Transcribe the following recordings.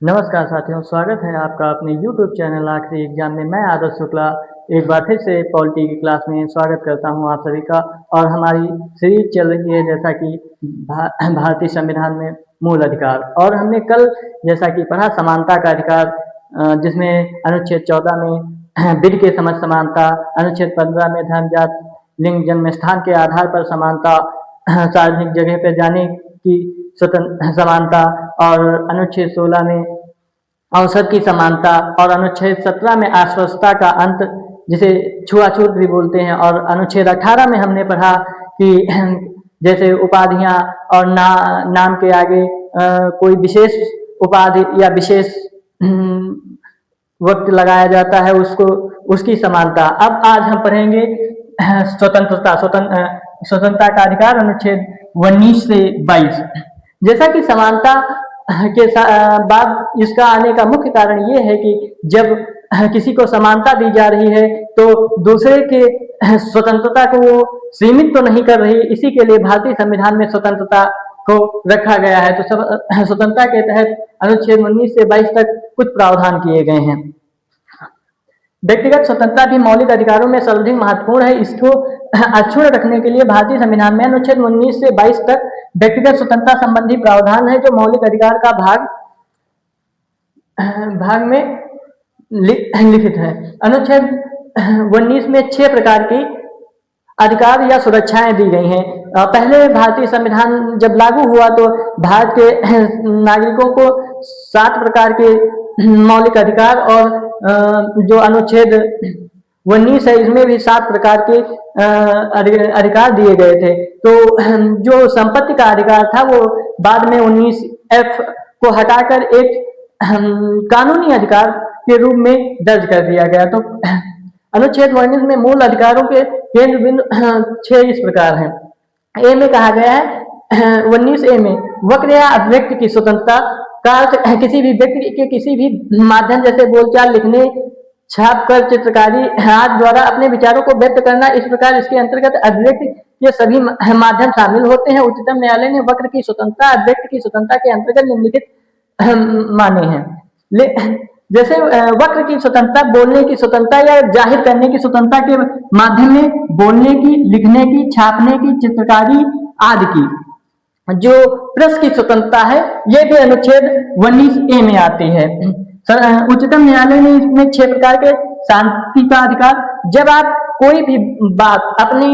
नमस्कार साथियों, स्वागत है आपका अपने YouTube चैनल आखिरी एग्जाम में। मैं आदर्श शुक्ला एक बार फिर से पॉलिटी की क्लास में स्वागत करता हूं आप सभी का। और हमारी सीरीज चल रही है जैसा कि भारतीय संविधान में मूल अधिकार। और हमने कल जैसा कि पढ़ा समानता का अधिकार, जिसमें अनुच्छेद 14 में विधि के समक्ष समानता, अनुच्छेद 15 में धर्म, जात, लिंग, जन्म स्थान के आधार पर समानता, सार्वजनिक जगह पर जाने की स्वतंत्र समानता, और अनुच्छेद 16 में अवसर की समानता, और अनुच्छेद 17 में अस्पृश्यता का अंत, जिसे छुआछूत भी बोलते हैं। और अनुच्छेद 18 में हमने पढ़ा कि जैसे उपाधियां और नाम के आगे कोई विशेष उपाधि या विशेष वक्त लगाया जाता है, उसको उसकी समानता। अब आज हम पढ़ेंगे स्वतंत्रता का अधिकार, अनुच्छेद 19 से 22। जैसा कि समानता के बाद इसका आने का मुख्य कारण ये है कि जब किसी को समानता दी जा रही है तो दूसरे के स्वतंत्रता को वो सीमित तो नहीं कर रही। इसी के लिए भारतीय संविधान में स्वतंत्रता को रखा गया है। तो स्वतंत्रता के तहत अनुच्छेद 19 से 22 तक कुछ प्रावधान किए गए हैं। व्यक्तिगत स्वतंत्रता भी मौलिक अधिकारों में सर्वाधिक महत्वपूर्ण है। इसको अक्षुण्ण रखने के लिए भारतीय संविधान में अनुच्छेद 19 से 22 तक व्यक्तिगत स्वतंत्रता संबंधी प्रावधान है, जो मौलिक अधिकार का भाग में लिखित है। अनुच्छेद 19 में 6 प्रकार की अधिकार या सुरक्षाएं दी गई हैं। पहले भारतीय संविधान जब लागू हुआ तो भारत के नागरिकों को 7 प्रकार के मौलिक अधिकार, और जो अनुच्छेद 19 है इसमें भी 7 प्रकार के अधिकार दिए गए थे। तो जो संपत्ति का अधिकार था वो बाद में 19F को हटाकर एक कानूनी अधिकार के रूप में दर्ज कर दिया गया। तो अनुच्छेद 19 में मूल अधिकारों के केंद्र बिंदु 6 इस प्रकार हैं। ए में कहा गया है, 19A में वक्र या अभिव्यक्ति की स्वतंत्रता का किसी भी व्यक्ति के किसी भी माध्यम जैसे बोलचाल, लिखने, छाप कर, चित्रकारी आदि द्वारा अपने विचारों को व्यक्त करना। इस प्रकार इसके अंतर्गत अभिव्यक्ति के सभी माध्यम शामिल होते हैं। उच्चतम न्यायालय ने वक्र की स्वतंत्रता अभिव्यक्ति की स्वतंत्रता के अंतर्गत निम्नलिखित माने हैं। जैसे वक्र की स्वतंत्रता बोलने की स्वतंत्रता या जाहिर करने की स्वतंत्रता के माध्यम में बोलने की, लिखने की, छापने की, चित्रकारी आदि की। जो प्रेस की स्वतंत्रता है ये भी अनुच्छेद 19A में आती है। उच्चतम न्यायालय ने इसमें 6 प्रकार के शांति का अधिकार। जब आप कोई भी बात अपनी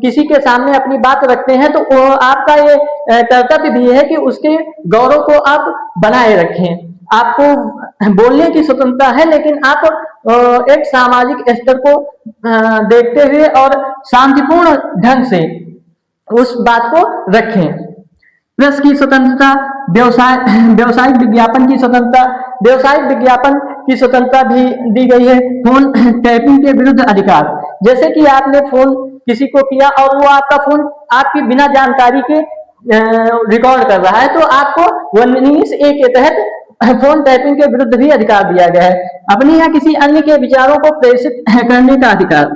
किसी के सामने अपनी बात रखते हैं तो आपका ये कर्तव्य भी है कि उसके गौरव को आप बनाए रखें। आपको बोलने की स्वतंत्रता है, लेकिन आप एक सामाजिक स्तर को देखते हुए और शांतिपूर्ण ढंग से उस बात को रखें। प्रेस की स्वतंत्रता, व्यवसायिक विज्ञापन की स्वतंत्रता, व्यवसायिक विज्ञापन की स्वतंत्रता भी दी गई है। फोन टैपिंग के विरुद्ध अधिकार, जैसे कि आपने फोन किसी को किया और वो आपका फोन आपकी बिना जानकारी के रिकॉर्ड कर रहा है, तो आपको 19A के तहत फोन टैपिंग के विरुद्ध भी अधिकार दिया गया है। अपने या किसी अन्य के विचारों को प्रेषित करने का अधिकार,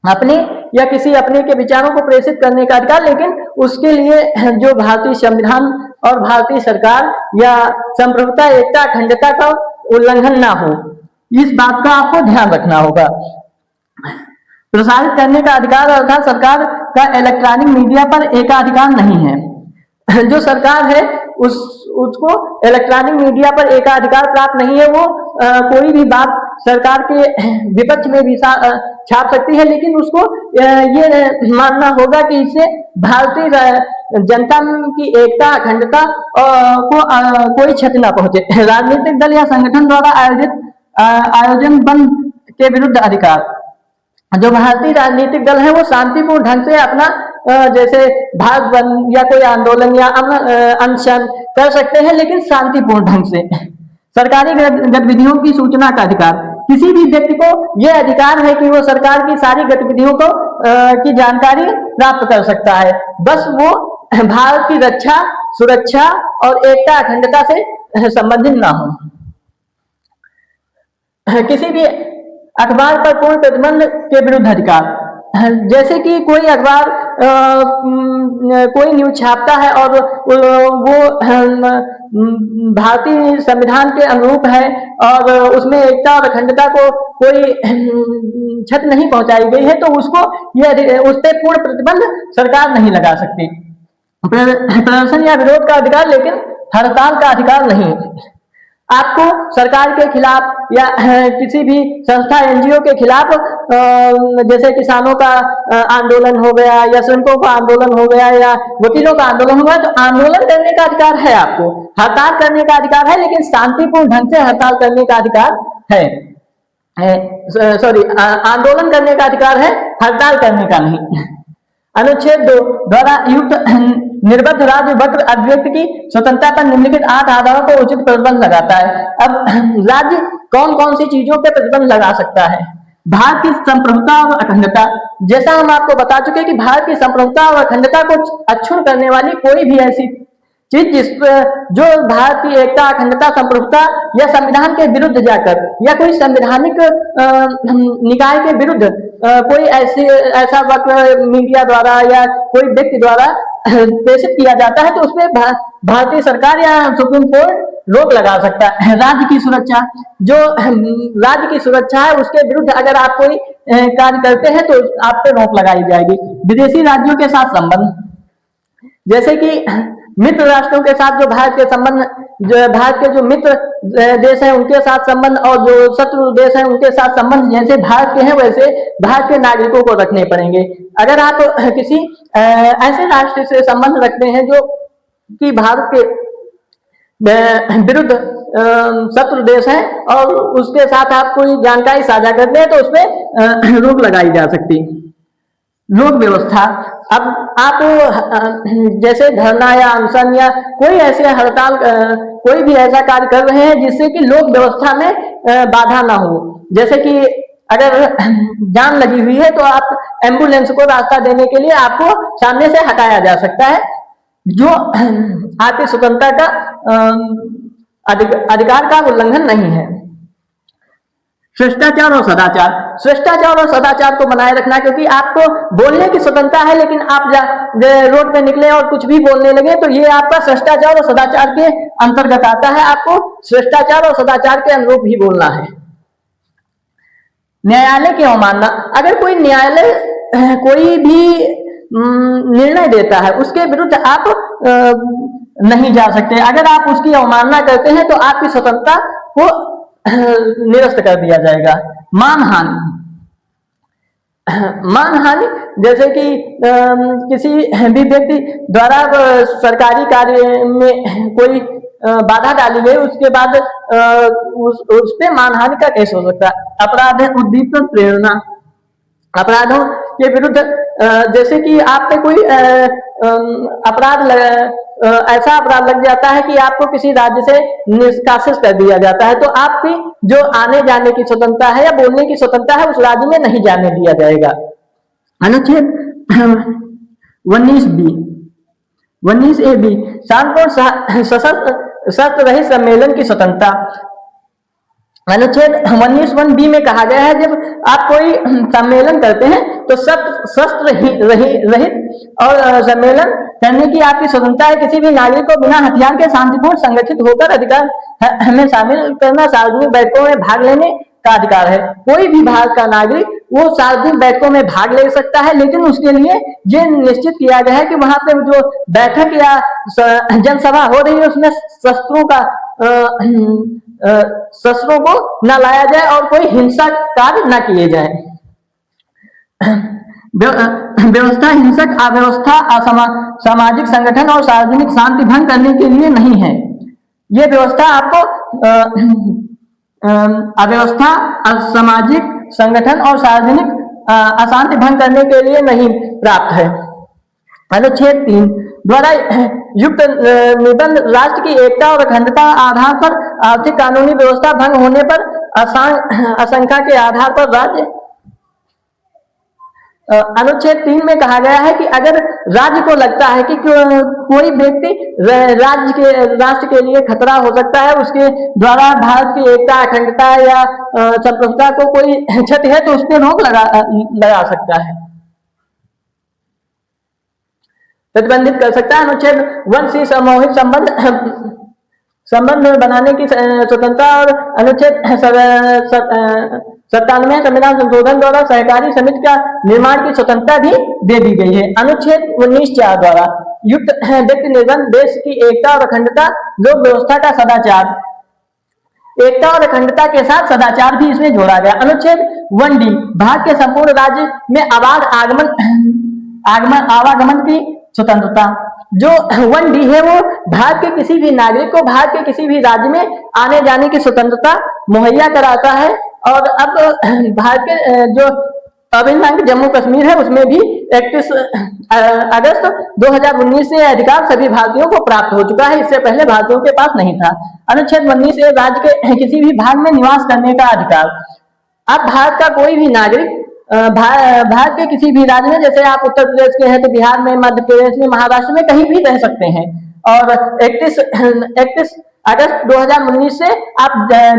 अपने या किसी अपने के विचारों को प्रेषित करने का अधिकार, लेकिन उसके लिए जो भारतीय संविधान और भारतीय सरकार या संप्रभुता, एकता, अखंडता का उल्लंघन ना हो, इस बात का आपको ध्यान रखना होगा। प्रसारित करने का अधिकार, अर्थात सरकार का इलेक्ट्रॉनिक मीडिया पर एकाधिकार नहीं है। जो सरकार है उसको इलेक्ट्रॉनिक मीडिया पर एकाधिकार प्राप्त नहीं है। वो कोई भी बात सरकार के विपक्ष में भी छाप सकती है, लेकिन उसको ये मानना होगा कि इससे भारतीय जनता की एकता, अखंडता को कोई क्षति न पहुंचे। राजनीतिक दल या संगठन द्वारा आयोजन बंद के विरुद्ध अधिकार, जो भारतीय राजनीतिक दल है वो शांतिपूर्ण ढंग से अपना जैसे भारत बंद या कोई आंदोलन या अनशन कर सकते हैं, लेकिन शांतिपूर्ण ढंग से। सरकारी गतिविधियों की सूचना का अधिकार, किसी भी व्यक्ति को यह अधिकार है कि वो सरकार की सारी गतिविधियों को की जानकारी प्राप्त कर सकता है, बस वो भारत की रक्षा, सुरक्षा और एकता, अखंडता से संबंधित ना हो। किसी भी अखबार पर पूर्ण प्रतिबंध के विरुद्ध अधिकार, जैसे कि कोई अखबार कोई न्यूज छापता है और वो भारतीय संविधान के अनुरूप है और उसमें एकता और अखंडता को कोई क्षति नहीं पहुंचाई गई है, तो उसको ये उस पर पूर्ण प्रतिबंध सरकार नहीं लगा सकती। प्रदर्शन या विरोध का अधिकार, लेकिन हड़ताल का अधिकार नहीं। आपको सरकार के खिलाफ या किसी भी संस्था एनजीओ के खिलाफ जैसे किसानों का आंदोलन हो गया या श्रमिकों का आंदोलन हो गया या वकीलों का आंदोलन हो गया, तो आंदोलन करने का अधिकार है आपको, हड़ताल करने का अधिकार है, लेकिन शांतिपूर्ण ढंग से हड़ताल करने का अधिकार है, आंदोलन करने का अधिकार है, हड़ताल करने का नहीं। अनुच्छेद 2 द्वारा युक्त निर्बद्ध राज्य वक्र अभिव्यक्ति की स्वतंत्रता पर निम्नलिखित 8 आधारों पर उचित प्रतिबंध लगाता है। अब राज्य कौन कौन सी चीजों पर प्रतिबंध लगा सकता है? भारत की संप्रभुता और अखंडता, जैसा हम आपको बता चुके हैं कि भारत की संप्रभुता और अखंडता को अक्षुण्ण करने वाली कोई भी ऐसी चीज जो भारत की एकता, अखंडता, संप्रभुता या संविधान के विरुद्ध जाकर या कोई संवैधानिक निकाय के विरुद्ध कोई ऐसा वक्र मीडिया द्वारा या कोई व्यक्ति द्वारा प्रेषित किया जाता है, तो उसमें भारतीय सरकार या सुप्रीम कोर्ट रोक लगा सकता है। राज्य की सुरक्षा, जो राज्य की सुरक्षा है उसके विरुद्ध अगर आप कोई कार्य करते हैं तो आप पे रोक लगाई जाएगी। विदेशी राज्यों के साथ संबंध, जैसे कि मित्र राष्ट्रों के साथ जो भारत के संबंध, जो भारत के जो मित्र देश हैं उनके साथ संबंध और जो शत्रु देश हैं उनके साथ संबंध जैसे भारत के हैं वैसे भारत के नागरिकों को रखने पड़ेंगे। अगर आप किसी ऐसे राष्ट्र से संबंध रखते हैं जो कि भारत के विरुद्ध शत्रु देश है और उसके साथ आप कोई जानकारी साझा करते हैं तो उसमें रोक लगाई जा सकती। लोक व्यवस्था, अब आप जैसे धरना या अनशन या कोई ऐसे हड़ताल कोई भी ऐसा कार्य कर रहे हैं जिससे कि लोक व्यवस्था में बाधा ना हो, जैसे कि अगर जाम लगी हुई है तो आप एम्बुलेंस को रास्ता देने के लिए आपको सामने से हटाया जा सकता है, जो आपकी स्वतंत्रता का अधिकार का उल्लंघन नहीं है। शिष्टाचार और सदाचार, शिष्टाचार और सदाचार को बनाए रखना, क्योंकि आपको बोलने की स्वतंत्रता है लेकिन आप रोड पे निकले और कुछ भी बोलने लगे तो ये आपका शिष्टाचार और सदाचार के अंतर्गत आता है, आपको शिष्टाचार और सदाचार के अनुरूप ही बोलना है। न्यायालय की अवमानना, अगर कोई न्यायालय कोई भी निर्णय देता है उसके विरुद्ध आप नहीं जा सकते, अगर आप उसकी अवमानना करते हैं तो आपकी स्वतंत्रता को निरस्त कर दिया जाएगा। मानहानि, मानहानि जैसे कि किसी भी व्यक्ति द्वारा सरकारी कार्य में कोई बाधा डाली गई उसके बाद उस पे मानहानि का केस हो सकता है। अपराध उद्दीपन प्रेरणा, अपराधों के विरुद्ध जैसे कि आप पे कोई ऐसा अपराध लग जाता है कि आपको किसी राज्य से निष्कासित कर दिया जाता है, तो आपकी जो आने जाने की स्वतंत्रता है या बोलने की स्वतंत्रता है उस राज्य में नहीं जाने दिया जाएगा। अनुच्छेद 19B 19A शांतिपूर्ण सशस्त्र शस्त्र रहित सम्मेलन की स्वतंत्रता। अनुच्छेद 19(1)B में कहा गया है जब आप कोई सम्मेलन करते हैं तो शस्त्र रहित और सम्मेलन करने की आपकी स्वतंत्रता है। किसी भी नागरिक को बिना हथियार के शांतिपूर्ण संगठित होकर अधिकार में शामिल करना, सार्वजनिक बैठकों में भाग लेने का अधिकार है। कोई भी भारत का नागरिक वो सार्वजनिक बैठकों में भाग ले सकता है, लेकिन उसके लिए ये निश्चित किया गया है कि वहां पे जो बैठक या जनसभा हो रही है उसमें शस्त्रों को न लाया जाए और कोई हिंसा कार्य न किए जाए। व्यवस्था हिंसक अव्यवस्था, सामाजिक संगठन और सार्वजनिक शांति भंग करने के लिए नहीं है। ये व्यवस्था आपको अव्यवस्था, असामाजिक संगठन और सार्वजनिक अशांति भंग करने के लिए नहीं प्राप्त है। अनुच्छेद 3 द्वारा युक्त निबंध राष्ट्र की एकता और अखंडता आधार पर आर्थिक कानूनी व्यवस्था भंग होने पर आशंका के आधार पर राज्य। अनुच्छेद 3 में कहा गया है कि अगर राज्य को लगता है कि कोई व्यक्ति राष्ट्र के लिए खतरा हो सकता है, उसके द्वारा भारत की एकता, अखंडता या संप्रभुता को कोई क्षति है तो उस पर रोक लगा सकता है। प्रतिबंधित कर सकता है। अनुच्छेद 1C सामूहिक संबंध बनाने की स्वतंत्रता और अनुच्छेद 97 संविधान संशोधन द्वारा सहकारी समिति का निर्माण की स्वतंत्रता भी दे दी गई है। अनुच्छेद 19(4) द्वारा युक्त व्यक्ति निर्बंध देश की एकता और अखंडता, लोक व्यवस्था का सदाचार, एकता और अखंडता के साथ सदाचार भी इसमें जोड़ा गया। अनुच्छेद 1D भारत के संपूर्ण राज्य में आवागमन की स्वतंत्रता। जो 1D है वो भारत के किसी भी नागरिक को भारत के किसी भी राज्य में आने जाने की स्वतंत्रता मुहैया कराता है। और अब भारत के जो अभिन्न अंग जम्मू कश्मीर है उसमें भी 31 अगस्त 2019 से अधिकार सभी भारतीयों को प्राप्त हो चुका है, इससे पहले भारतीयों के पास नहीं था। अनुच्छेद 19 राज्य के किसी भी भाग में निवास करने का अधिकार। अब भारत का कोई भी नागरिक भारत के किसी भी राज्य में, जैसे आप उत्तर प्रदेश के हैं तो बिहार में, मध्य प्रदेश में, महाराष्ट्र में कहीं भी रह सकते हैं। और 31 अगस्त 2019 से आप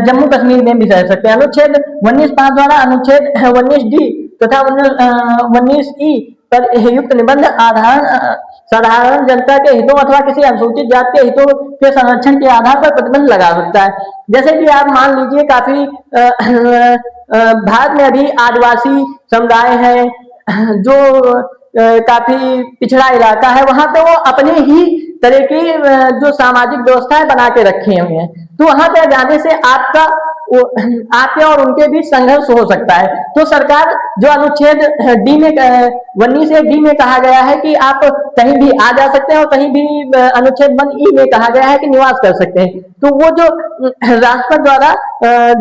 जम्मू कश्मीर में भी रह सकते हैं। अनुच्छेद 19(5) द्वारा अनुच्छेद 19D तथा 19E पर युक्त निबंध साधारण जनता के हितों अथवा किसी अनुसूचित जाति के हितों के संरक्षण के आधार पर प्रतिबंध लगा सकता है। जैसे कि आप मान लीजिए काफी भारत में अभी आदिवासी समुदाय है जो काफी पिछड़ा इलाका है, वहां पे वो अपने ही तरह की जो सामाजिक व्यवस्थाएं बना के रखे हुए हैं, तो वहां पे जाने से आपके और उनके बीच संघर्ष हो सकता है। तो सरकार जो अनुच्छेद D में 19(D) में कहा गया है कि आप कहीं भी आ जा सकते हैं और कहीं भी अनुच्छेद 1E में कहा गया है कि निवास कर सकते हैं। तो वो जो राष्ट्रपति द्वारा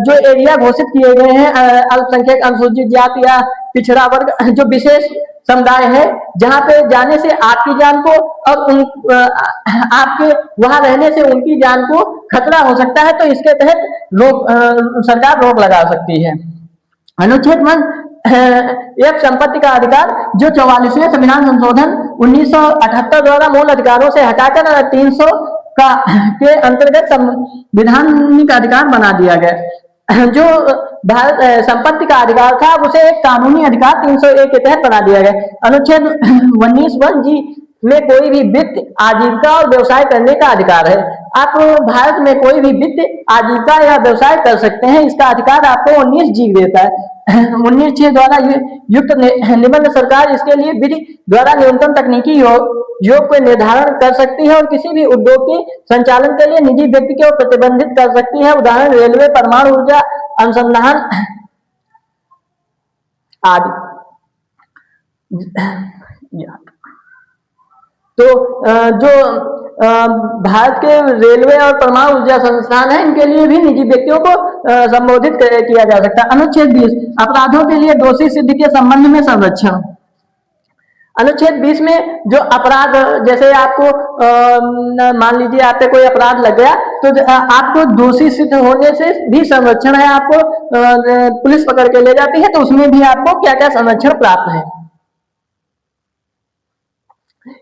जो एरिया घोषित किए गए हैं अल्पसंख्यक, अनुसूचित जाति या पिछड़ा वर्ग, जो विशेष समुदाय है, जहां पे जाने से आपकी जान को और आपके वहां रहने से उनकी जान को खतरा हो सकता है, तो इसके तहत सरकार रोक लगा सकती है। अनुच्छेद 1 संपत्ति का अधिकार, जो 44वें संविधान संशोधन 1978 द्वारा मूल अधिकारों से हटाकर 300 के अंतर्गत संवैधानिक अधिकार बना दिया गया। जो भारत संपत्ति का अधिकार था उसे एक कानूनी अधिकार 301 के तहत बना दिया गया। अनुच्छेद 19(1G) में कोई भी वित्त, आजीविका और व्यवसाय करने का अधिकार है। आप भारत में कोई भी वित्त, आजीविका या व्यवसाय कर सकते हैं, इसका अधिकार आपको 19G देता है। 19(6) द्वारा युक्त निबंध सरकार इसके लिए विधि द्वारा न्यूनतम तकनीकी योग को निर्धारण कर सकती है और किसी भी उद्योग के संचालन के लिए निजी व्यक्ति को प्रतिबंधित कर सकती है। उदाहरण रेलवे, परमाणु ऊर्जा अनुसंधान आदि। तो जो भारत के रेलवे और परमाणु ऊर्जा संस्थान है, इनके लिए भी निजी व्यक्तियों को संबोधित किया जा सकता है। अनुच्छेद 20 अपराधों के लिए दोषी सिद्धि के संबंध में संरक्षण। अनुच्छेद 20 में जो अपराध, जैसे आपको मान लीजिए आप पे कोई अपराध लग गया तो आपको दोषी सिद्ध होने से भी संरक्षण है। आपको पुलिस पकड़ के ले जाती है तो उसमें भी आपको क्या क्या संरक्षण प्राप्त है।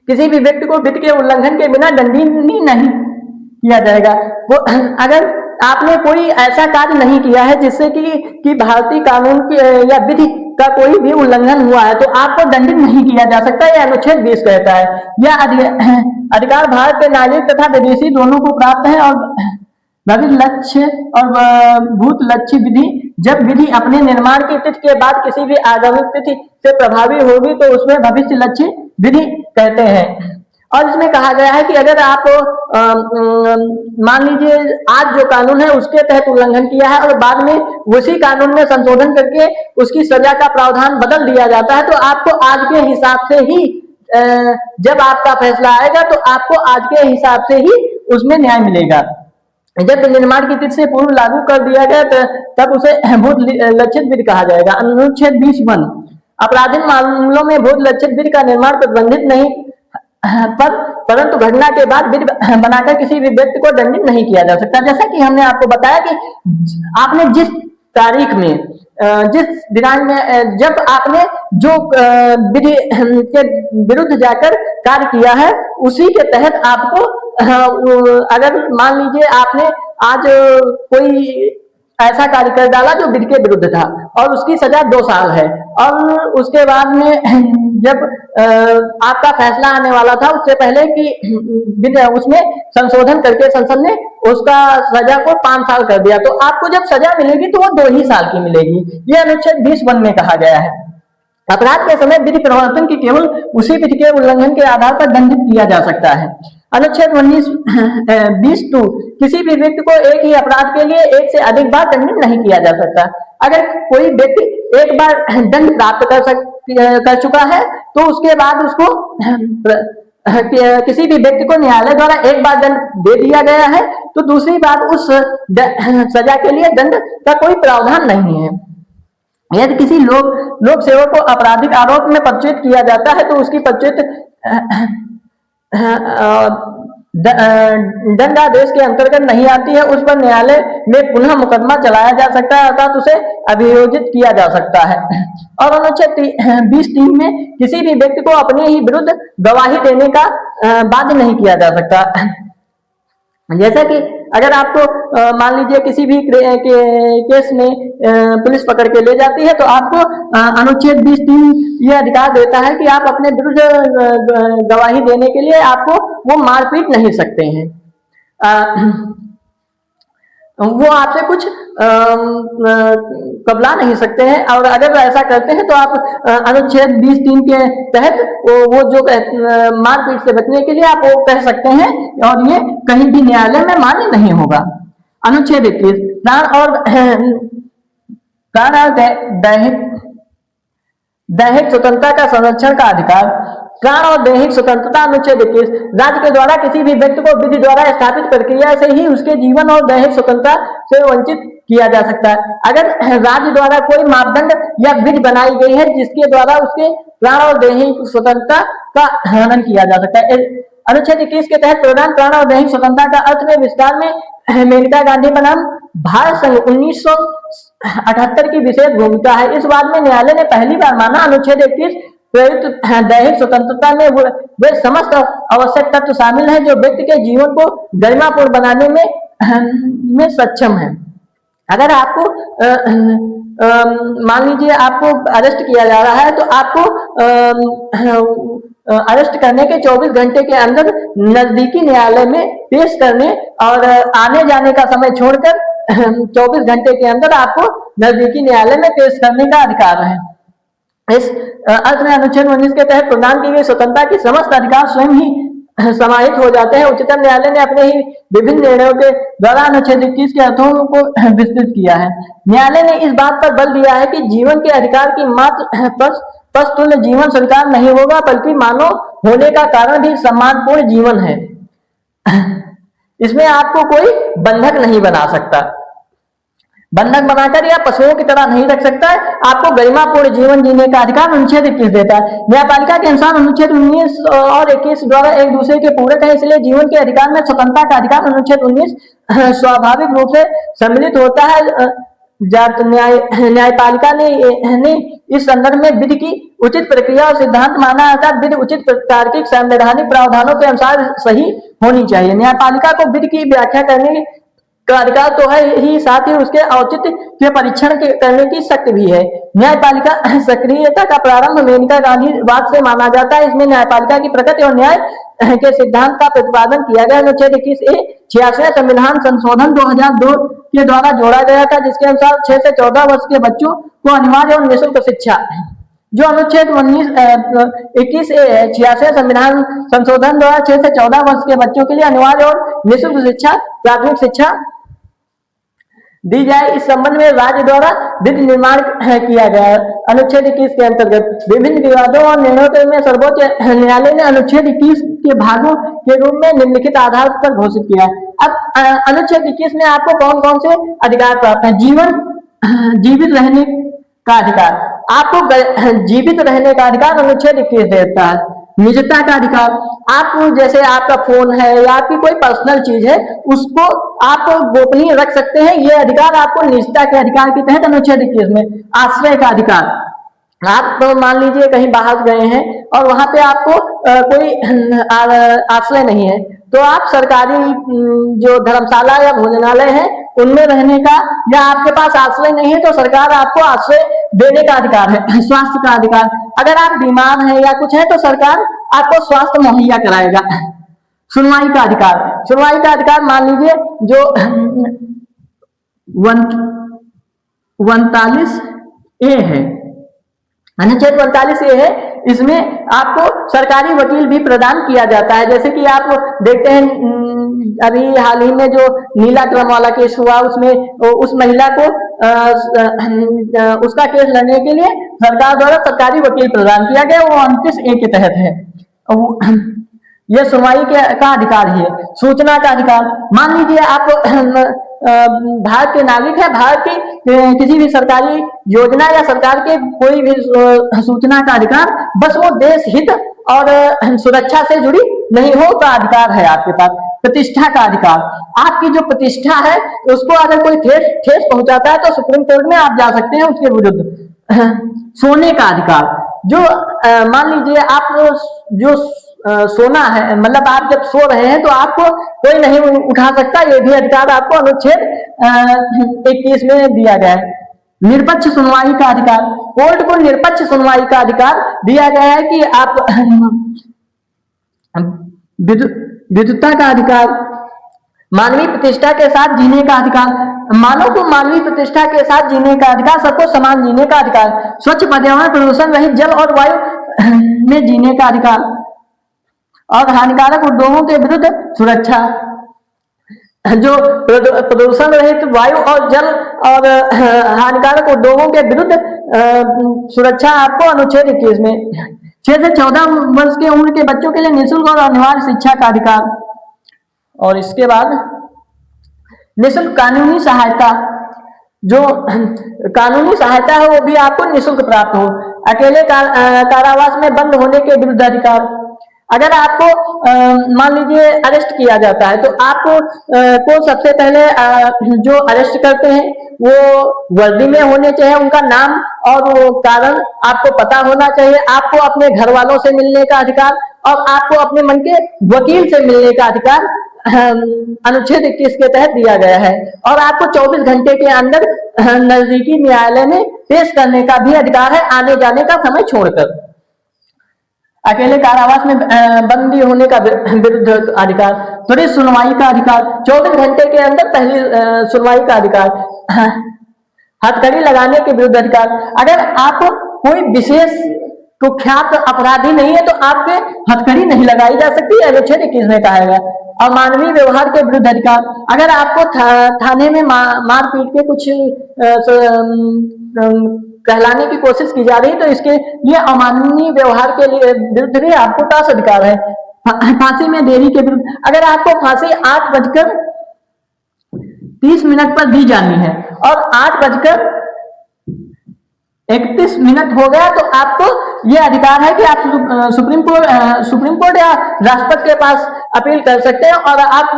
किसी भी व्यक्ति को वित्त के उल्लंघन के बिना दंडित नहीं किया जाएगा। वो अगर आपने कोई ऐसा कार्य नहीं किया है जिससे कि भारतीय कानून की या विधि का कोई भी उल्लंघन हुआ है, तो आपको दंडित नहीं किया जा सकता। यह अनुच्छेद 20 कहता है। यह अधिकार भारत के नागरिक तथा विदेशी दोनों को प्राप्त है। और भविष्य लक्ष्य और भूत लक्ष्य विधि, जब विधि अपने निर्माण की तिथि के बाद किसी भी आगामी तिथि से प्रभावी होगी तो उसमें भविष्य लक्ष्य विधि कहते हैं। और इसमें कहा गया है कि अगर आप मान लीजिए आज जो कानून है उसके तहत उल्लंघन किया है और बाद में उसी कानून में संशोधन करके उसकी सजा का प्रावधान बदल दिया जाता है, तो आपको आज के हिसाब से ही जब आपका फैसला आएगा तो आपको आज के हिसाब से ही उसमें न्याय मिलेगा। जब निर्माण की तिथि से पूर्व लागू कर दिया गया तब उसे भूत लक्षित विधि कहा जाएगा। अनुच्छेद 20(1) आपराधिक मामलों में भूत लक्षित विधि का निर्माण प्रतिबंधित नहीं, परंतु घटना के बाद विधि बनाकर किसी भी व्यक्ति को दंडित नहीं किया जा सकता। जैसा कि हमने आपको बताया कि आपने जिस तारीख में, जिस दिनांक में, जब आपने जो विधि के विरुद्ध जाकर कार्य किया है उसी के तहत आपको, अगर मान लीजिए आपने आज कोई ऐसा कार्य कर डाला जो विधि के विरुद्ध था, और उसकी सजा 2 साल है। और उसके बाद में जब आपका फैसला आने वाला था, उससे पहले कि उसमें संशोधन करके संसद ने उसका सजा को 5 साल कर दिया, तो आपको जब सजा मिलेगी तो वो 2 ही साल की मिलेगी। ये अनुच्छेद 20(1) में कहा गया है। अपराध के समय विधि प्रवर्तन की केवल उसी विधि के उल्लंघन के आधार पर दंडित किया जा सकता है। अनुच्छेद 20(2) किसी भी व्यक्ति को एक ही अपराध के लिए एक से अधिक बार दंडित नहीं किया जा सकता। अगर कोई व्यक्ति एक बार दंड प्राप्त कर चुका है तो उसके बाद उसको किसी भी व्यक्ति को न्यायालय द्वारा एक बार दंड दे दिया गया है तो दूसरी बार उस सजा के लिए दंड का कोई प्रावधान नहीं है। यदि किसी लोक सेवक को आपराधिक आरोप में पदच्युत किया जाता है तो उसकी पदच्युत दंडादेश के अंतर्गत नहीं आती है, उस पर न्यायालय में पुनः मुकदमा चलाया जा सकता है, अर्थात उसे अभियोजित किया जा सकता है। और अनुच्छेद 20(3) में किसी भी व्यक्ति को अपने ही विरुद्ध गवाही देने का बाध्य नहीं किया जा सकता। जैसा कि अगर आपको मान लीजिए किसी भी केस में पुलिस पकड़ के ले जाती है तो आपको अनुच्छेद 20(3) ये अधिकार देता है कि आप अपने विरुद्ध गवाही देने के लिए आपको वो मारपीट नहीं सकते हैं, वो आपसे कुछ कबला नहीं सकते हैं। और अगर ऐसा करते हैं तो आप अनुच्छेद 20(3) के तहत वो जो मारपीट से बचने के लिए आप वो कह सकते हैं और ये कहीं भी न्यायालय में मान्य नहीं होगा। अनुच्छेद 21 प्राण और दैहिक स्वतंत्रता का संरक्षण का अधिकार। प्राण और दैहिक स्वतंत्रता अनुच्छेद 21 राज्य के द्वारा किसी भी व्यक्ति को विधि द्वारा स्थापित प्रक्रिया से ही उसके जीवन और दैहिक स्वतंत्रता से वंचित किया जा सकता है। अगर राज्य द्वारा कोई मापदंड या विधि बनाई गई है जिसके द्वारा उसके प्राण और दैहिक स्वतंत्रता का हनन किया जा सकता है। अनुच्छेद 21 के तहत प्रदान प्राण और दैहिक स्वतंत्रता का अर्थ में विस्तार में मेनका गांधी बनाम भारत संघ 1978 की विशेष भूमिका है। इस बात में न्यायालय ने पहली बार माना अनुच्छेद 21 प्रयुक्त दैहिक स्वतंत्रता में वे समस्त आवश्यक तत्व शामिल हैं जो व्यक्ति के जीवन को गरिमापूर्ण बनाने में सक्षम है। अगर आपको मान लीजिए आपको अरेस्ट किया जा रहा है तो आपको अरेस्ट करने के 24 घंटे के अंदर नजदीकी न्यायालय में पेश करने और आने जाने का समय छोड़कर 24 घंटे के अंदर आपको नजदीकी न्यायालय में पेश करने का अधिकार है। इस अर्थ में अनुच्छेद 19 के तहत प्रदान की गई स्वतंत्रता की समस्त अधिकार स्वयं ही समाहित हो जाते हैं। उच्चतम न्यायालय ने अपने ही विभिन्न निर्णयों के द्वारा अनुच्छेद 21 के अर्थों को विस्तृत किया है। न्यायालय ने इस बात पर बल दिया है कि जीवन के अधिकार की मात्र पशुतुल्य जीवन स्वीकार नहीं होगा बल्कि मानव होने का कारण भी सम्मानपूर्ण जीवन है। इसमें आपको कोई बंधक नहीं बना सकता, बंधक बनाकर या पशुओं की तरह नहीं रख सकता है। आपको गरिमापूर्ण जीवन जीने का अधिकार अनुच्छेद 21 देता है। न्यायपालिका के अनुसार अनुच्छेद 19 और 21 द्वारा एक दूसरे के पूरक है, इसलिए जीवन के अधिकार में स्वतंत्रता का अधिकार अनुच्छेद 19 स्वाभाविक रूप से सम्मिलित होता है। न्यायपालिका ने इस संदर्भ में विधि की उचित प्रक्रिया और सिद्धांत माना है, अर्थात विधि उचित तार्किक संवैधानिक प्रावधानों के अनुसार सही होनी चाहिए। न्यायपालिका को विधि की व्याख्या करने का अधिकार तो है ही, साथ ही उसके औचित्य के परीक्षण करने की शक्ति भी है। न्यायपालिका सक्रियता का प्रारंभ मेनका गांधी वाद से माना जाता है। इसमें न्यायपालिका की प्रकृति और न्याय के सिद्धांत का प्रतिपादन किया गया। अनुच्छेद 21A 86वें संविधान संशोधन 2002 के द्वारा जोड़ा गया था, जिसके अनुसार 6 से 14 वर्ष के बच्चों को अनिवार्य और निःशुल्क शिक्षा, जो अनुच्छेद 21A 86वें संविधान संशोधन द्वारा 6 से 14 वर्ष के बच्चों के लिए अनिवार्य और निःशुल्क शिक्षा, प्राथमिक शिक्षा दी जाए। इस संबंध में राज्य द्वारा विधि निर्माण किया गया। अनुच्छेद 21 के अंतर्गत विभिन्न विवादों और निर्णयों में सर्वोच्च न्यायालय ने अनुच्छेद 21 के भागों के रूप में निम्नलिखित आधार पर घोषित किया है। अब अनुच्छेद 21 में आपको कौन कौन से अधिकार प्राप्त है? जीवित रहने का अधिकार, आपको जीवित रहने का अधिकार अनुच्छेद 21 देता है। निजता का अधिकार, आप जैसे आपका फोन है या आपकी कोई पर्सनल चीज है उसको आप गोपनीय रख सकते हैं, ये अधिकार आपको निजता के अधिकार के तहत अनुच्छेद 21 में। आश्रय का अधिकार, आप तो मान लीजिए कहीं बाहर गए हैं और वहां पे आपको कोई आश्रय नहीं है तो आप सरकारी जो धर्मशाला या भोजनालय है उनमें रहने का, या आपके पास आश्रय नहीं है तो सरकार आपको आश्रय देने का अधिकार है। स्वास्थ्य का अधिकार, अगर आप बीमार हैं या कुछ है तो सरकार आपको स्वास्थ्य मुहैया कराएगा। सुनवाई का अधिकार, सुनवाई का अधिकार मान लीजिए जो 49A है, अनुच्छेद 49A है, इसमें आपको सरकारी वकील भी प्रदान किया जाता है। जैसे कि आप देखते हैं अभी हाल ही में जो नीला ड्रम वाला केस हुआ, उसमें उस महिला को उसका केस लड़ने के लिए सरकार द्वारा सरकारी वकील प्रदान किया गया, वो 29A के तहत है। यह सुनवाई का अधिकार है। सूचना का अधिकार, मान लीजिए आप भारत के नागरिक है, भारत की किसी भी सरकारी योजना या सरकार के कोई भी सूचना का अधिकार, बस वो देश हित और सुरक्षा से जुड़ी नहीं हो का अधिकार है आपके पास। प्रतिष्ठा का अधिकार, आपकी जो प्रतिष्ठा है उसको अगर कोई ठेस पहुंचाता है तो सुप्रीम कोर्ट में आप जा सकते हैं उसके विरुद्ध। सोने का अधिकार, जो मान लीजिए आप जो सोना है, मतलब आप जब सो रहे हैं तो आपको कोई नहीं उठा सकता, ये भी अधिकार आपको अनुच्छेद 21 में दिया गया है। निरपक्ष सुनवाई का अधिकार, कोर्ट को निरपक्ष सुनवाई का अधिकार दिया गया है कि आप विद्युतता का अधिकार, मानवीय प्रतिष्ठा के साथ जीने का अधिकार, मानव को मानवीय प्रतिष्ठा के साथ जीने का अधिकार, सबको समान जीने का अधिकार, स्वच्छ पर्यावरण, प्रदूषण रहित जल और वायु में जीने का अधिकार, और हानिकारक उद्योगों के विरुद्ध सुरक्षा। जो प्रदूषण रहित वायु और जल और हानिकारक उद्योगों के विरुद्ध सुरक्षा आपको अनुच्छेद 21 में। 6 से 14 वर्ष की उम्र के बच्चों के लिए निःशुल्क और अनिवार्य शिक्षा का अधिकार। और इसके बाद निःशुल्क कानूनी सहायता, जो कानूनी सहायता है वो भी आपको निःशुल्क प्राप्त हो। अकेले कारावास में बंद होने के विरुद्ध अधिकार, अगर आपको मान लीजिए अरेस्ट किया जाता है तो आपको को सबसे पहले जो अरेस्ट करते हैं वो वर्दी में होने चाहिए, उनका नाम और वो कारण आपको पता होना चाहिए। आपको अपने घर वालों से मिलने का अधिकार और आपको अपने मन के वकील से मिलने का अधिकार अनुच्छेद 21 के तहत दिया गया है। और आपको 24 घंटे के अंदर नजदीकी न्यायालय में पेश करने का भी अधिकार है, आने जाने का समय छोड़कर। अकेले कारावास में बंदी होने का विरुद्ध अधिकार, त्वरित सुनवाई का अधिकार, 24 घंटे के अंदर पहली सुनवाई का अधिकार, हथकड़ी लगाने के विरुद्ध अधिकार। अगर आप कोई विशेष कुख्यात अपराधी नहीं है तो आपके हथकड़ी नहीं लगाई जा सकती, अनुच्छेद 21 में कहा गया। और मानवीय व्यवहार के विरुद्ध अधिकार, अगर आपको थाने में मारपीट के कुछ कहलाने की कोशिश की जा रही है तो इसके लिए अमानवीय व्यवहार के लिए विरुद्ध भी आपको पास अधिकार है। फांसी में देरी के विरुद्ध, अगर आपको फांसी 8:30 पर दी जानी है और 8:31 हो गया तो आपको यह अधिकार है कि आप सुप्रीम कोर्ट या राष्ट्रपति के पास अपील कर सकते हैं और आप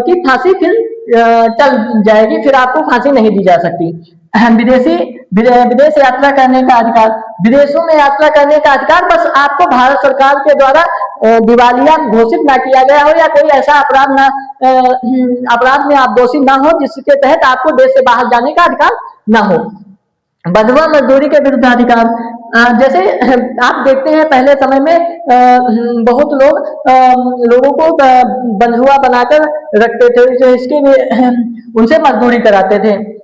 की फांसी फिर टल जाएगी, फिर आपको फांसी नहीं दी जा सकती। विदेश यात्रा करने का अधिकार, विदेशों में यात्रा करने का अधिकार बस आपको भारत सरकार के द्वारा दिवालिया घोषित ना किया गया हो या कोई ऐसा अपराध में आप दोषी ना हो जिसके तहत आपको देश से बाहर जाने का अधिकार ना हो। बंधुआ मजदूरी के विरुद्ध अधिकार, जैसे आप देखते हैं पहले समय में बहुत लोगों को बंधुआ बनाकर रखते थे, जो इसके उनसे मजदूरी कराते थे।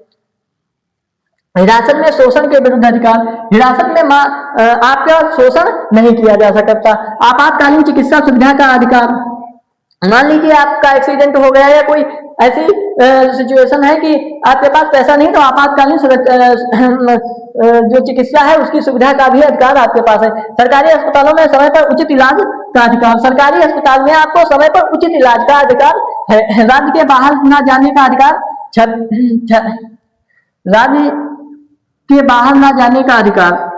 हिरासत में शोषण के विरुद्ध अधिकार, हिरासत में आपका शोषण नहीं किया जा सकता। आपातकालीन चिकित्सा सुविधा का अधिकार, मान लीजिए आपका एक्सीडेंट हो गया या कोई ऐसी सिचुएशन है कि आपके पास पैसा नहीं तो आपातकालीन जो चिकित्सा है उसकी सुविधा का भी अधिकार आपके पास है। सरकारी अस्पतालों में समय पर उचित इलाज का अधिकार, सरकारी अस्पताल में आपको समय पर उचित इलाज का अधिकार है। राज्य के बाहर न जाने का अधिकार, राज्य के बाहर न जाने का अधिकार,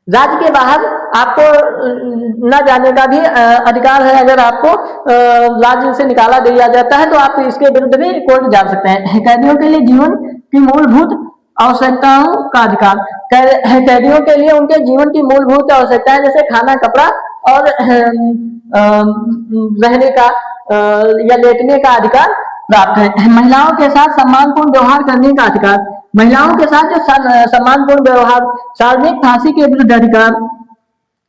राज्य के बाहर आपको न जाने का भी अधिकार है। अगर आपको राज्य से निकाला दिया जाता है तो आप इसके विरुद्ध भी कोर्ट जा सकते हैं। कैदियों के लिए जीवन की मूलभूत आवश्यकताओं का अधिकार, कैदियों के लिए उनके जीवन की मूलभूत आवश्यकताएं जैसे खाना, कपड़ा और रहने का या लेटने का अधिकार प्राप्त है। महिलाओं के साथ सम्मानपूर्ण व्यवहार करने का अधिकार, महिलाओं के साथ जो सम्मानपूर्ण व्यवहार, सार्वजनिक फांसी के विरुद्ध अधिकार,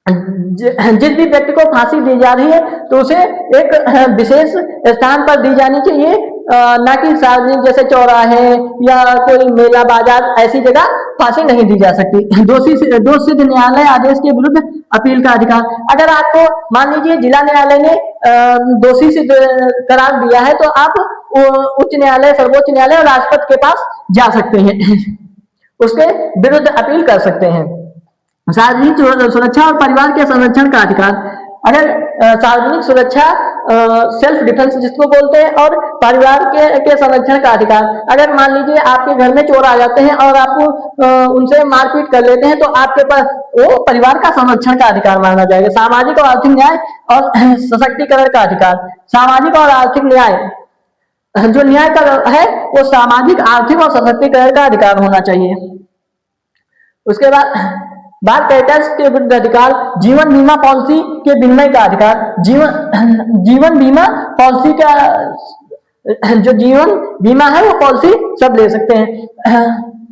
जिस भी व्यक्ति को फांसी दी जा रही है तो उसे एक विशेष स्थान पर दी जानी चाहिए, ना कि सार्वजनिक जैसे चौराहे या कोई मेला बाजार, ऐसी जगह फांसी नहीं दी जा सकती। दोष सिद्ध न्यायालय आदेश के विरुद्ध अपील का अधिकार, अगर आपको मान लीजिए जिला न्यायालय ने दोषी सिद्ध करार दिया है तो आप उच्च न्यायालय, सर्वोच्च न्यायालय और राष्ट्रपति के पास जा सकते हैं, उसके विरुद्ध अपील कर सकते हैं। सार्वजनिक सुरक्षा और परिवार के संरक्षण का अधिकार, अगर सार्वजनिक सुरक्षा सेल्फ डिफेंस जिसको बोलते हैं और परिवार के संरक्षण का अधिकार, अगर मान लीजिए आपके घर में चोर आ जाते हैं और आप उनसे मारपीट कर लेते हैं तो आपके पास वो परिवार का संरक्षण का अधिकार माना जाएगा। सामाजिक और आर्थिक न्याय और सशक्तिकरण का अधिकार, सामाजिक और आर्थिक न्याय, जो न्याय का है वो सामाजिक, आर्थिक और सशक्तिकरण का अधिकार होना चाहिए। उसके बाद बात करता है के विरुद्ध अधिकार, जीवन बीमा पॉलिसी के विनिमय का अधिकार, जीवन बीमा पॉलिसी का जो जीवन बीमा है वो पॉलिसी सब ले सकते हैं।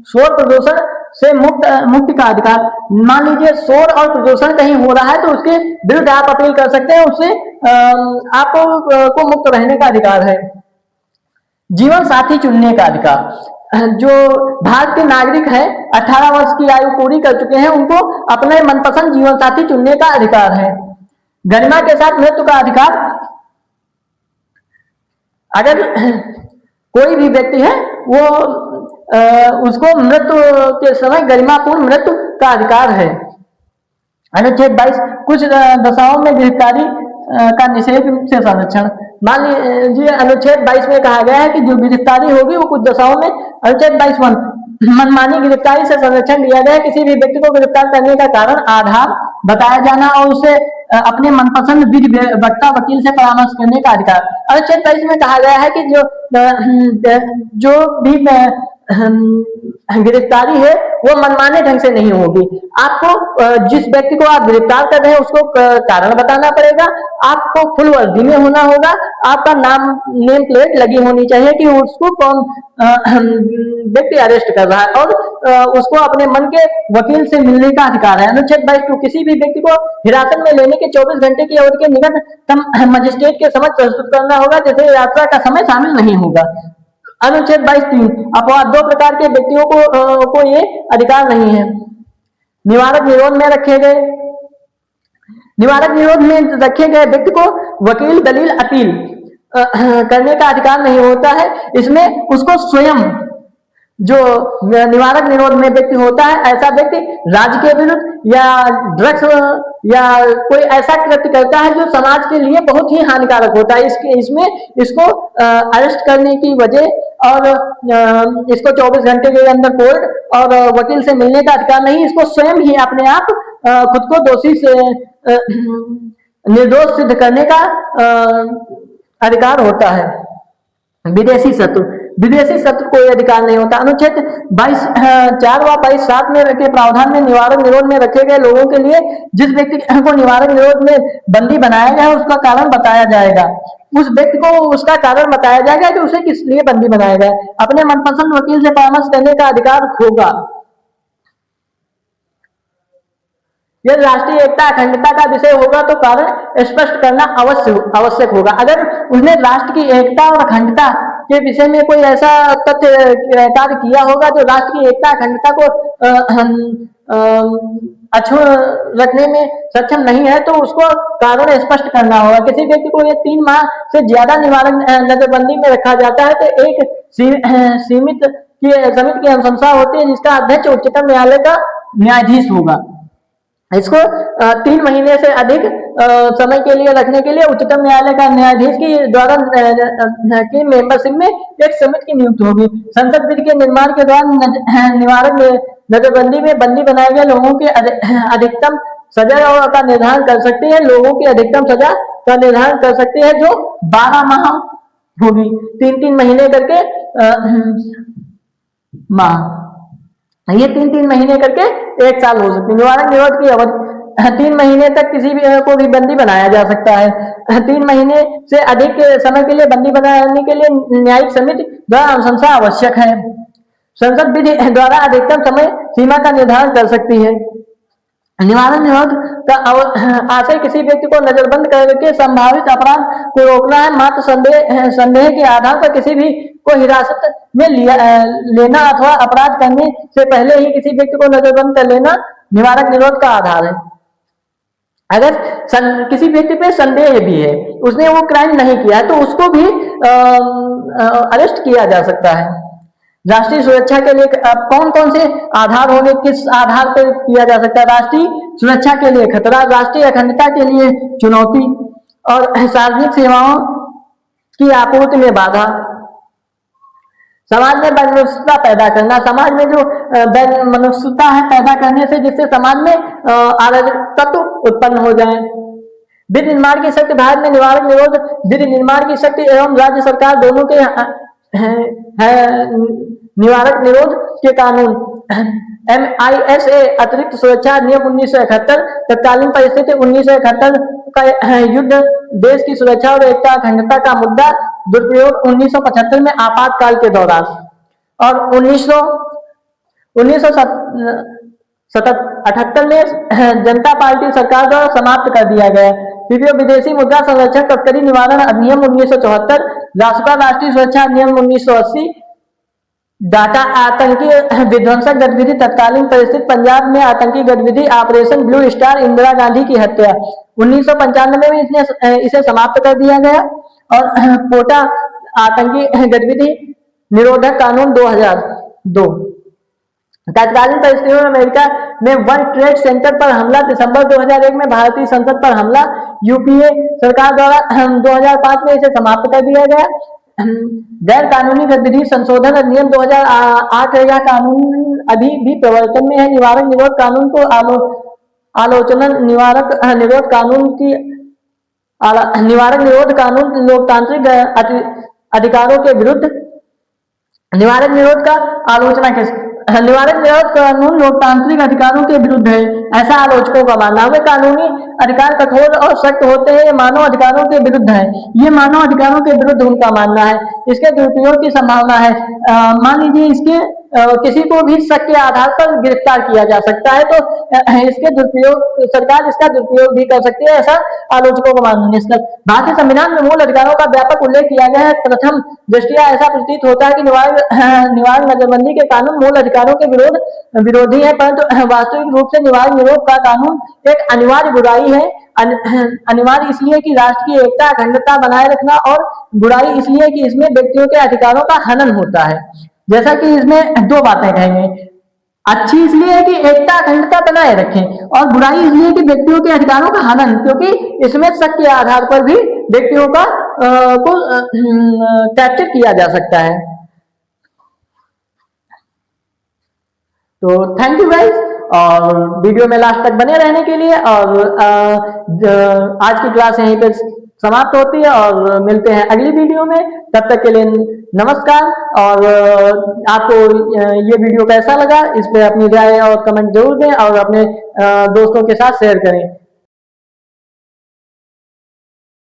शोर प्रदूषण से मुक्ति का अधिकार, मान लीजिए शोर और प्रदूषण कहीं हो रहा है तो उसके विरुद्ध आप अपील कर सकते हैं, उससे आपको मुक्त रहने का अधिकार है। जीवन साथी चुनने का अधिकार, जो भारत के नागरिक हैं 18 वर्ष की आयु पूरी कर चुके हैं उनको अपने मनपसंद जीवन साथी चुनने का अधिकार है। गरिमा के साथ मृत्यु का अधिकार, अगर कोई भी व्यक्ति है वो उसको मृत्यु के समय गरिमापूर्ण मृत्यु का अधिकार है। अनुच्छेद 22, कुछ दशाओं में गिरफ्तारी का निषेध से संरक्षण, मान लीजिए अनुच्छेद 22 में कहा गया है कि जो गिरफ्तारी होगी वो कुछ दशाओं में, अनुच्छेद 22 मनमानी गिरफ्तारी से संरक्षण दिया गया है। किसी भी व्यक्ति को गिरफ्तार करने का कारण आधार बताया जाना और उसे अपने मनपसंद विधि वक्ता वकील से परामर्श करने का अधिकार। अनुच्छेद 23 में कहा गया है कि जो भी गिरफ्तारी है वो मनमाने ढंग से नहीं होगी। आपको जिस व्यक्ति को आप गिरफ्तार कर रहे हैं उसको कारण बताना पड़ेगा, आपको फुल वर्दी में होना होगा, आपका नेम प्लेट लगी होनी चाहिए कि उसको कौन व्यक्ति अरेस्ट कर रहा है, और उसको अपने मन के वकील से मिलने का अधिकार है। अनुच्छेद 22, किसी भी व्यक्ति को हिरासत में लेने के 24 घंटे की अवधि के निकट मजिस्ट्रेट के समक्ष प्रस्तुत करना होगा जिसे यात्रा का समय शामिल नहीं होगा। अनुच्छेद 22(3), अपवाद, 2 प्रकार के व्यक्तियों को ये अधिकार नहीं है। निवारक निरोध में रखे गए, निवारक निरोध में रखे गए व्यक्ति को वकील, दलील, अपील करने का अधिकार नहीं होता है। इसमें उसको स्वयं, जो निवारक निरोध में व्यक्ति होता है ऐसा व्यक्ति राज्य के विरुद्ध या ड्रग्स या कोई ऐसा कृत्य करता है जो समाज के लिए बहुत ही हानिकारक होता है, इसमें इसको अरेस्ट करने की वजह और इसको 24 घंटे के अंदर कोर्ट और वकील से मिलने का अधिकार नहीं, इसको स्वयं ही अपने आप खुद को दोषी से निर्दोष सिद्ध करने का अधिकार होता है। विदेशी शत्रु, विदेशी शत्रु कोई अधिकार नहीं होता। अनुच्छेद 22(4) व 22(7) में रखे प्रावधान में निवारक निरोध में रखे गए लोगों के लिए जिस व्यक्ति को निवारक निरोध में बंदी बनाया गया है उसका कारण बताया जाएगा, उस व्यक्ति को उसका कारण बताया जाएगा कि उसे किस लिए बंदी बनाया गया। अपने मनपसंद वकील से परामर्श करने का अधिकार होगा। यदि राष्ट्रीय एकता अखंडता का विषय होगा तो कारण स्पष्ट करना आवश्यक होगा। अगर उसने राष्ट्र की एकता और अखंडता के विषय में कोई ऐसा तथ्य कार्य किया होगा जो राष्ट्र की एकता अखंडता को अक्षुण्ण रखने में सक्षम नहीं है तो उसको कारण स्पष्ट करना होगा। किसी व्यक्ति को ये 3 माह से ज्यादा निवारक नजरबंदी में रखा जाता है तो एक समिति की अनुशंसा होती है जिसका अध्यक्ष उच्चतम न्यायालय का न्यायाधीश होगा। इसको 3 महीने से अधिक समय के लिए रखने के लिए उच्चतम न्यायालय का न्यायाधीश की द्वारा की मेंबरशिप में एक समिति की नियुक्ति होगी। संसद बिल के निर्माण के दौरान निवारक नजरबंदी में बंदी बनाए गए लोगों की अधिकतम सजा का निर्धारण कर सकती है। लोगों की अधिकतम सजा का निर्धारण कर सकती है जो 12 माह होगी, 3-3 महीने करके माह, ये 3-3 महीने करके 1 साल हो सकती है। निवारक निरोध की अवधि, 3 महीने तक किसी भी को भी बंदी बनाया जा सकता है। 3 महीने से अधिक समय के लिए बंदी बनाने के लिए न्यायिक समिति द्वारा अनुशंसा आवश्यक है। संसद विधि द्वारा अधिकतम समय सीमा का निर्धारण कर सकती है। निवारण निरोध का आशय किसी व्यक्ति को नजरबंद करके संभावित अपराध को रोकना है। मात्र संदेह के आधार पर किसी भी को हिरासत में लेना अथवा अपराध करने से पहले ही किसी व्यक्ति को नजरबंद कर लेना निवारक निरोध का आधार है। अगर किसी व्यक्ति पे संदेह भी है, उसने वो क्राइम नहीं किया है, तो उसको भी अरेस्ट किया जा सकता है। राष्ट्रीय सुरक्षा के लिए कौन कौन से आधार होंगे, किस आधार पर किया जा सकता है? राष्ट्रीय सुरक्षा के लिए खतरा, राष्ट्रीय अखंडता के लिए चुनौती और सार्वजनिक सेवाओं की आपूर्ति में बाधा, समाज में मनुष्यता पैदा करना, समाज में जो मनुष्यता है पैदा करने से जिससे समाज में अराजकता उत्पन्न हो जाए। विधि निर्माण की शक्ति, भारत में निवारक निरोध विधि निर्माण की शक्ति एवं राज्य सरकार दोनों के निवारक निरोध के कानून MISA अतिरिक्त सुरक्षा अधिनियम 1971, तत्कालीन परिस्थिति 1971 का युद्ध, देश की सुरक्षा और एकता अखंडता का मुद्दा, दुरुपयोग 1975 में आपातकाल के दौरान, और 1978 में जनता पार्टी सरकार द्वारा समाप्त कर दिया गया। तृतीय विदेशी मुद्रा संरक्षण तस्करी निवारण अधिनियम 1974, राष्ट्रीय राष्ट्रीय सुरक्षा अधिनियम 1980, डाटा आतंकी विध्वंसक गतिविधि, तत्कालीन परिस्थिति पंजाब में आतंकी गतिविधि operation blue star, Indira Gandhi की हत्या 1995 में इसे समाप्त कर दिया गया। और पोटा आतंकी गतिविधि निरोधक कानून 2002। तत्कालीन परिस्थितियों में अमेरिका में वर्ल्ड ट्रेड सेंटर पर हमला, दिसंबर 2001 में भारतीय संसद पर हमला, यूपीए सरकार द्वारा 2005 में इसे समाप्त कर दिया गया। गैर कानूनी गतिविधि संशोधन अधिनियम 2008, यह कानून अभी भी प्रवर्तन में है। निवारक निरोध कानून को आलोचना, निवारक निरोध कानून लोकतांत्रिक अधिकारों के विरुद्ध, निवारक निरोध का आलोचना किस, निवारक निरोध कानून लोकतांत्रिक अधिकारों के विरुद्ध है, ऐसा आलोचकों का मानना है। वे कानूनी अधिकार कठोर और सख्त होते हैं, ये मानव अधिकारों के विरुद्ध है, ये मानव अधिकारों के विरुद्ध उनका मानना है। इसके दुरुपयोग की संभावना है। मान लीजिए इसके किसी को भी शक के आधार पर गिरफ्तार किया जा सकता है, तो इसके दुरुपयोग, सरकार इसका दुरुपयोग भी कर सकती है, ऐसा आलोचकों का मानना है। भारतीय संविधान में मूल अधिकारों का व्यापक उल्लेख किया गया है। प्रथम दृष्टिया ऐसा प्रतीत होता है कि निवारक नजरबंदी के कानून मूल अधिकारों के विरोधी है, परंतु वास्तविक रूप से निवारक निरोध का कानून एक अनिवार्य बुराई है। अनिवार्य इसलिए कि राष्ट्र की एकता अखंडता बनाए रखना, और बुराई इसलिए कि इसमें व्यक्तियों के अधिकारों का हनन होता है। जैसा कि इसमें दो बातें कहेंगे, अच्छी इसलिए है कि एकता अखंडता बनाए रखें, और बुराई इसलिए कि व्यक्तियों के अधिकारों का हनन, क्योंकि इसमें शक के आधार पर भी व्यक्तियों का को कैप्चर किया जा सकता है। तो थैंक यू गाइस, और वीडियो में लास्ट तक बने रहने के लिए। और आज की क्लास यहीं पे समाप्त होती है, और मिलते हैं अगली वीडियो में। तब तक के लिए नमस्कार। और आपको ये वीडियो कैसा लगा, इस पे अपनी राय और कमेंट जरूर दें, और अपने दोस्तों के साथ शेयर करें।